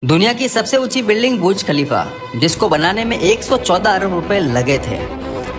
दुनिया की सबसे ऊंची बिल्डिंग बुर्ज खलीफा, जिसको बनाने में 114 अरब रुपए लगे थे।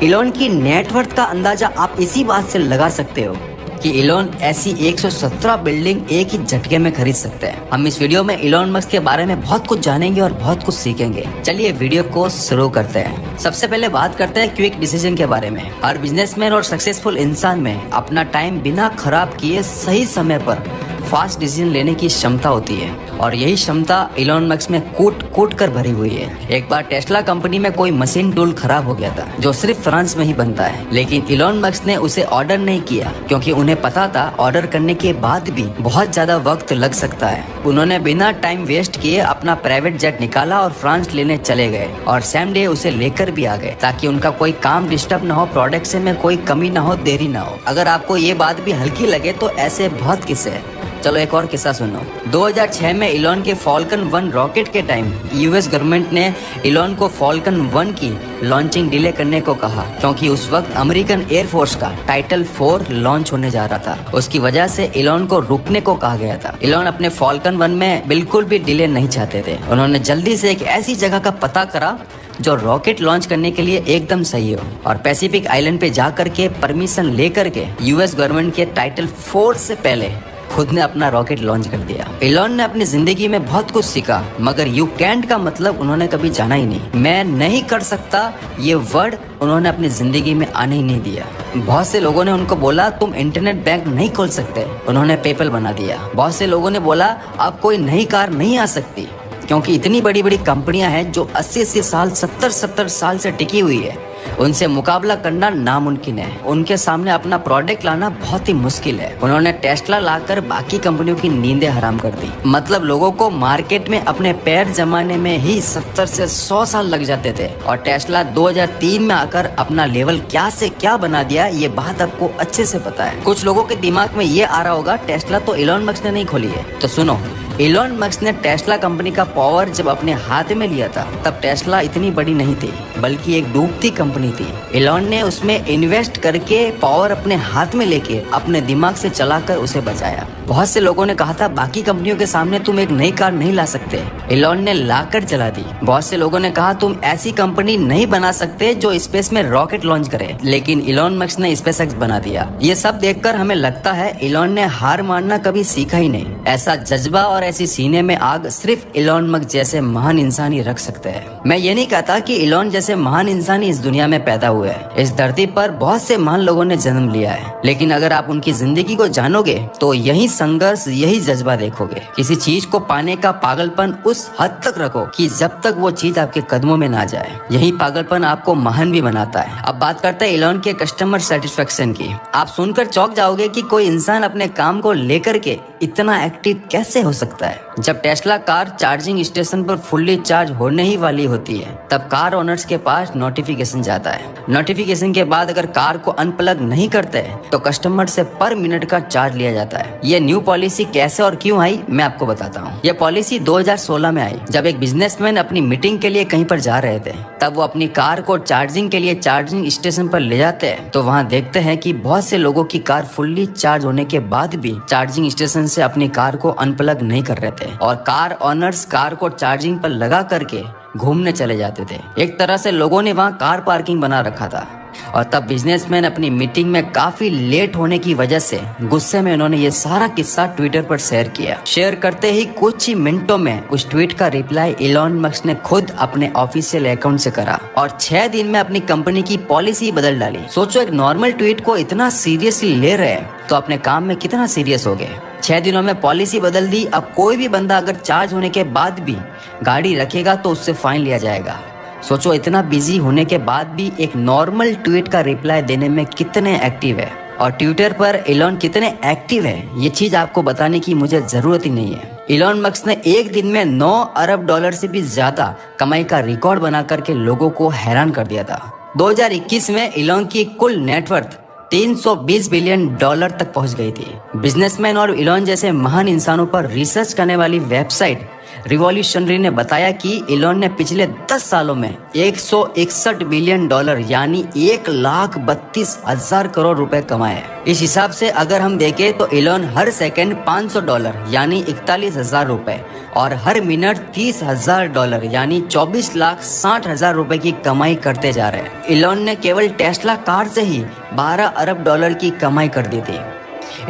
इलोन की नेटवर्थ का अंदाजा आप इसी बात से लगा सकते हो कि इलोन ऐसी 117 बिल्डिंग एक ही झटके में खरीद सकते हैं। हम इस वीडियो में इलोन मस्क के बारे में बहुत कुछ जानेंगे और बहुत कुछ सीखेंगे। चलिए वीडियो को शुरू करते हैं। सबसे पहले बात करते हैं क्विक डिसीजन के बारे में। हर बिजनेसमैन और सक्सेसफुल इंसान में अपना टाइम बिना खराब किए सही समय पर फास्ट डिसीजन लेने की क्षमता होती है, और यही क्षमता इलोन मस्क में कूट कूट कर भरी हुई है। एक बार टेस्ला कंपनी में कोई मशीन टूल खराब हो गया था जो सिर्फ फ्रांस में ही बनता है, लेकिन इलोन मस्क ने उसे ऑर्डर नहीं किया क्योंकि उन्हें पता था ऑर्डर करने के बाद भी बहुत ज्यादा वक्त लग सकता है। उन्होंने बिना टाइम वेस्ट किए अपना प्राइवेट जेट निकाला और फ्रांस लेने चले गए, और सेम डे उसे लेकर भी आ गए ताकि उनका कोई काम डिस्टर्ब न हो, प्रोडक्शन में कोई कमी ना हो, देरी ना हो। अगर आपको ये बात भी हल्की लगे तो ऐसे बहुत किस्से हैं। चलो एक और किस्सा सुनो। 2006 में इलोन के फॉल्कन 1 रॉकेट के टाइम यूएस गवर्नमेंट ने इलोन को फॉल्कन 1 की लॉन्चिंग डिले करने को कहा, क्योंकि उस वक्त अमेरिकन एयरफोर्स का टाइटल 4 लॉन्च होने जा रहा था। उसकी वजह से इलोन को रुकने को कहा गया था। इलोन अपने फॉल्कन 1 में बिल्कुल भी डिले नहीं चाहते थे। उन्होंने जल्दी से एक ऐसी जगह का पता करा जो रॉकेट लॉन्च करने के लिए एकदम सही हो, और पैसिफिक आइलैंड पे जाकर के परमिशन लेकर के यूएस गवर्नमेंट के टाइटल 4 से पहले खुद ने अपना रॉकेट लॉन्च कर दिया। इलोन ने अपनी जिंदगी में बहुत कुछ सीखा, मगर यू कैंट का मतलब उन्होंने कभी जाना ही नहीं। मैं नहीं कर सकता ये वर्ड उन्होंने अपनी जिंदगी में आने ही नहीं दिया। बहुत से लोगों ने उनको बोला तुम इंटरनेट बैंक नहीं खोल सकते, उन्होंने पेपल बना दिया। बहुत से लोगों ने बोला अब कोई नई कार नहीं आ सकती, क्योंकि इतनी बड़ी बड़ी कंपनियां हैं जो 80-80 साल 70-70 साल से टिकी हुई है, उनसे मुकाबला करना नामुमकिन है। उनके सामने अपना प्रोडक्ट लाना बहुत ही मुश्किल है। उन्होंने टेस्ला लाकर बाकी कंपनियों की नींदें हराम कर दी। मतलब लोगों को मार्केट में अपने पैर जमाने में ही 70 से 100 साल लग जाते थे, और टेस्ला 2003 में आकर अपना लेवल क्या से क्या बना दिया, ये बात आपको अच्छे से पता है। कुछ लोगों के दिमाग में ये आ रहा होगा टेस्ला तो इलोन मस्क ने नहीं खोली है। तो सुनो, इलोन मस्क ने टेस्ला कंपनी का पावर जब अपने हाथ में लिया था तब टेस्ला इतनी बड़ी नहीं थी, बल्कि एक डूबती कंपनी थी। इलोन ने उसमें इन्वेस्ट करके पावर अपने हाथ में लेके अपने दिमाग से चलाकर उसे बचाया। बहुत से लोगों ने कहा था बाकी कंपनियों के सामने तुम एक नई कार नहीं ला सकते, इलोन ने लाकर चला दी। बहुत से लोगों ने कहा तुम ऐसी कंपनी नहीं बना सकते जो स्पेस में रॉकेट लॉन्च करे, लेकिन इलोन मस्क ने स्पेसएक्स बना दिया। ये सब देखकर हमें लगता है इलोन ने हार मानना कभी सीखा ही नहीं। ऐसा जज्बा और ऐसी सीने में आग सिर्फ इलोन मस्क जैसे महान इंसान ही रख सकते हैं। मैं ये नहीं कहता कि इलोन जैसे महान इंसान ही इस दुनिया में पैदा हुए हैं। इस धरती पर बहुत से महान लोगों ने जन्म लिया है, लेकिन अगर आप उनकी जिंदगी को जानोगे तो यही संघर्ष, यही जज्बा देखोगे। किसी चीज को पाने का पागलपन उस हद तक रखो कि जब तक वो चीज आपके कदमों में ना जाए। यही पागलपन आपको महान भी बनाता है। अब बात करते हैं इलोन के कस्टमर सेटिस्फेक्शन की। आप सुनकर चौंक जाओगे कि कोई इंसान अपने काम को लेकर के इतना एक्टिव कैसे हो सकता है। जब टेस्ला कार चार्जिंग स्टेशन पर फुल्ली चार्ज होने ही वाली होती है, तब कार ओनर्स के पास नोटिफिकेशन जाता है। नोटिफिकेशन के बाद अगर कार को अनप्लग नहीं करते तो कस्टमर से पर मिनट का चार्ज लिया जाता है। ये न्यू पॉलिसी कैसे और क्यों आई मैं आपको बताता हूँ। ये पॉलिसी 2016 में आई, जब एक बिजनेसमैन अपनी मीटिंग के लिए कहीं पर जा रहे थे। तब वो अपनी कार को चार्जिंग के लिए चार्जिंग स्टेशन पर ले जाते हैं, तो वहाँ देखते हैं कि बहुत से लोगों की कार फुल्ली चार्ज होने के बाद भी चार्जिंग स्टेशन से अपनी कार को अनप्लग नहीं कर रहे थे, और कार ओनर्स कार को चार्जिंग पर लगा करके घूमने चले जाते थे। एक तरह से लोगों ने वहाँ कार पार्किंग बना रखा था, और तब बिजनेसमैन अपनी मीटिंग में काफी लेट होने की वजह से गुस्से में उन्होंने ये सारा किस्सा ट्विटर पर शेयर किया। शेयर करते ही कुछ ही मिनटों में उस ट्वीट का रिप्लाई इलोन मस्क ने खुद अपने ऑफिशियल अकाउंट से करा, और 6 दिन में अपनी कंपनी की पॉलिसी बदल डाली। सोचो, एक नॉर्मल ट्वीट को इतना सीरियसली ले रहे हैं तो अपने काम में कितना सीरियस हो गए। 6 दिनों में पॉलिसी बदल दी। अब कोई भी बंदा अगर चार्ज होने के बाद भी गाड़ी रखेगा तो उससे फाइन लिया जाएगा। सोचो, इतना बिजी होने के बाद भी एक नॉर्मल ट्वीट का रिप्लाई देने में कितने एक्टिव है, और ट्विटर पर इलोन कितने एक्टिव है ये चीज आपको बताने की मुझे जरूरत ही नहीं है। इलोन मस्क ने एक दिन में 9 अरब डॉलर से भी ज्यादा कमाई का रिकॉर्ड बना करके लोगों को हैरान कर दिया था। 2021 में इलोन की कुल नेटवर्थ 320 बिलियन डॉलर तक पहुंच गई थी। बिजनेसमैन और इलोन जैसे महान इंसानों पर रिसर्च करने वाली वेबसाइट रिवॉल्यूशनरी ने बताया कि इलॉन ने पिछले 10 सालों में 161 बिलियन डॉलर यानी 1,32,000 करोड़ रुपए कमाए। इस हिसाब से अगर हम देखें तो इलॉन हर सेकंड $500 यानी 41,000 रुपए और हर मिनट $30,000 यानी 24,60,000 रुपए की कमाई करते जा रहे हैं। इलॉन ने केवल टेस्ला कार से ही $12 अरब की कमाई कर दी थी।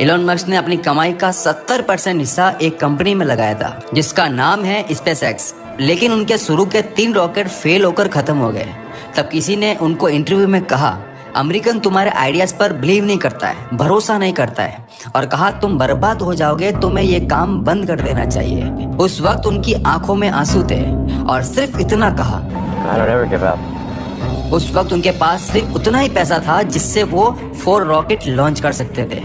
इलॉन मस्क ने अपनी कमाई का 70% हिस्सा एक कंपनी में लगाया था जिसका नाम है स्पेसएक्स, लेकिन उनके शुरू के 3 रॉकेट फेल होकर खत्म हो गए। तब किसी ने उनको इंटरव्यू में कहा, अमेरिकन तुम्हारे आइडियाज पर बिलीव नहीं करता है, भरोसा नहीं करता है, और कहा तुम बर्बाद हो जाओगे, तुम्हें ये काम बंद कर देना चाहिए। उस वक्त उनकी आंखों में आंसू थे और सिर्फ इतना कहा। उस वक्त उनके पास सिर्फ उतना ही पैसा था जिससे वो 4 रॉकेट लॉन्च कर सकते थे।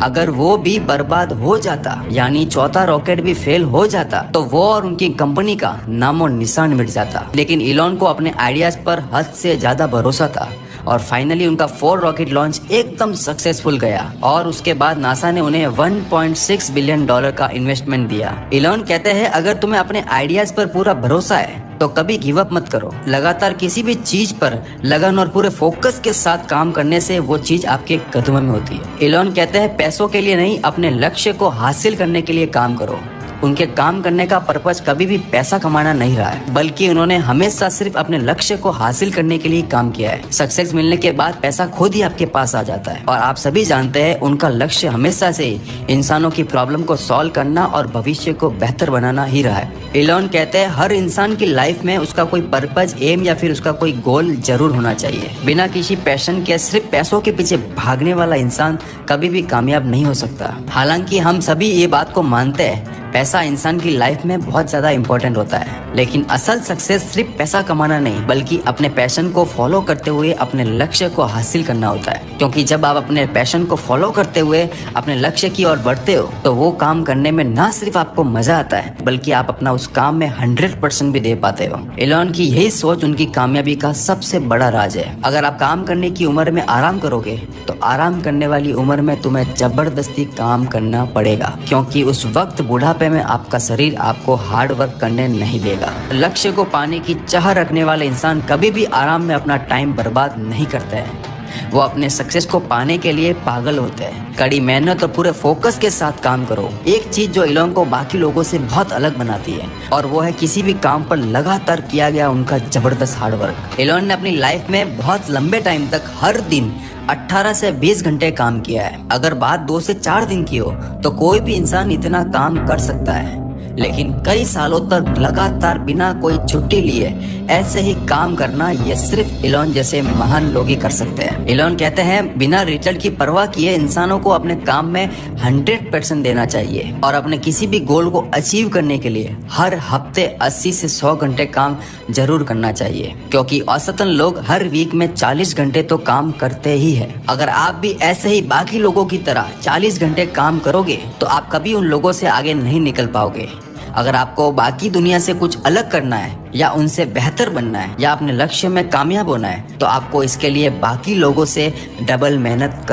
अगर वो भी बर्बाद हो जाता यानी चौथा रॉकेट भी फेल हो जाता तो वो और उनकी कंपनी का नामो निशान मिट जाता। लेकिन इलॉन को अपने आइडियाज पर हद से ज्यादा भरोसा था और फाइनली उनका 4 रॉकेट लॉन्च एकदम सक्सेसफुल गया और उसके बाद नासा ने उन्हें $1.6 बिलियन का इन्वेस्टमेंट दिया। इलॉन कहते हैं, अगर तुम्हें अपने आइडियाज पर पूरा भरोसा है तो कभी गिव अप मत करो। लगातार किसी भी चीज पर लगन और पूरे फोकस के साथ काम करने से वो चीज आपके कदमों में होती है। इलॉन कहते हैं, पैसों के लिए नहीं, अपने लक्ष्य को हासिल करने के लिए काम करो। उनके काम करने का पर्पस कभी भी पैसा कमाना नहीं रहा है, बल्कि उन्होंने हमेशा सिर्फ अपने लक्ष्य को हासिल करने के लिए काम किया है। सक्सेस मिलने के बाद पैसा खुद ही आपके पास आ जाता है और आप सभी जानते हैं उनका लक्ष्य हमेशा से इंसानों की प्रॉब्लम को सॉल्व करना और भविष्य को बेहतर बनाना ही रहा है। इलॉन कहते हैं, हर इंसान की लाइफ में उसका कोई पर्पज, एम या फिर उसका कोई गोल जरूर होना चाहिए। बिना किसी पैशन के सिर्फ पैसों के पीछे भागने वाला इंसान कभी भी कामयाब नहीं हो सकता। हालांकि हम सभी ये बात को मानते हैं, पैसा इंसान की लाइफ में बहुत ज्यादा इंपॉर्टेंट होता है, लेकिन असल सक्सेस सिर्फ पैसा कमाना नहीं बल्कि अपने पैशन को फॉलो करते हुए अपने लक्ष्य को हासिल करना होता है। क्योंकि जब आप अपने पैशन को फॉलो करते हुए अपने लक्ष्य की ओर बढ़ते हो तो वो काम करने में ना सिर्फ आपको मजा आता है बल्कि आप अपना उस काम में 100% भी दे पाते हो। इलॉन की यही सोच उनकी कामयाबी का सबसे बड़ा राज है। अगर आप काम करने की उम्र में आराम करोगे तो आराम करने वाली उम्र में तुम्हें जबरदस्ती काम करना पड़ेगा, क्योंकि उस वक्त बुढ़ापे में आपका शरीर आपको हार्ड वर्क करने नहीं देगा। लक्ष्य को पाने की चाह रखने वाले इंसान कभी भी आराम में अपना टाइम बर्बाद नहीं करते हैं। वो अपने सक्सेस को पाने के लिए पागल होते हैं। कड़ी मेहनत और पूरे फोकस के साथ काम करो। एक चीज जो इलॉन को बाकी लोगों से बहुत अलग बनाती है और वो है किसी भी काम पर लगातार किया गया उनका जबरदस्त हार्डवर्क। इलॉन ने अपनी लाइफ में बहुत लंबे टाइम तक हर दिन 18 से 20 घंटे काम किया है। अगर बात 2 से 4 दिन की हो तो कोई भी इंसान इतना काम कर सकता है, लेकिन कई सालों तक लगातार बिना कोई छुट्टी लिए ऐसे ही काम करना ये सिर्फ इलॉन जैसे महान लोग ही कर सकते हैं। इलॉन कहते हैं, बिना रिजल्ट की परवाह किए इंसानों को अपने काम में 100% देना चाहिए और अपने किसी भी गोल को अचीव करने के लिए हर हफ्ते 80 से 100 घंटे काम जरूर करना चाहिए, क्योंकि औसतन लोग हर वीक में 40 घंटे तो काम करते ही है। अगर आप भी ऐसे ही बाकी लोगों की तरह 40 घंटे काम करोगे तो आप कभी उन लोगों से आगे नहीं निकल पाओगे। अगर आपको बाकी दुनिया से कुछ अलग करना है या उनसे बेहतर बनना है या अपने लक्ष्य में कामयाब होना है तो आपको इसके लिए बाकी लोगों से डबल मेहनत कर